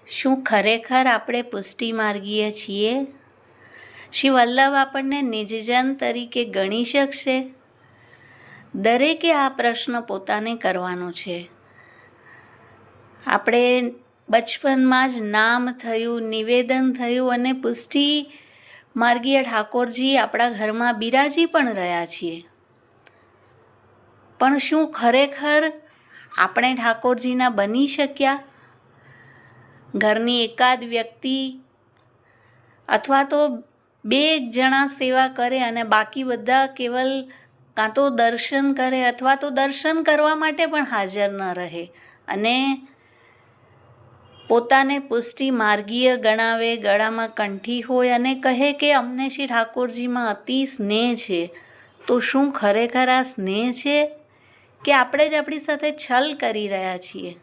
શું ખરેખર આપણે પુષ્ટિ માર્ગીય છીએ? શ્રી વલ્લભ આપણને નિજજન તરીકે ગણી શકશે? દરેકે આ પ્રશ્ન પોતાને કરવાનો છે. આપણે બચપનમાં જ નામ થયું, નિવેદન થયું અને પુષ્ટિ માર્ગીય ઠાકોરજી આપણા ઘરમાં બિરાજી પણ રહ્યા છીએ. પણ શું ખરેખર આપણે ઠાકોરજીના બની શક્યા? ઘરની એકાદ વ્યક્તિ અથવા તો 2 જણા સેવા કરે અને બાકી બધા કેવલ કાં તો દર્શન કરે અથવા તો દર્શન કરવા માટે પણ હાજર ન રહે અને પોતાને પુષ્ટિ માર્ગીય ગણાવે, ગળામાં કંઠી હોય અને કહે કે અમને શ્રી ઠાકોરજીમાં અતિ સ્નેહ છે. તો શું ખરેખર આ સ્નેહ છે કે આપણે જ આપણી સાથે છલ કરી રહ્યા છીએ?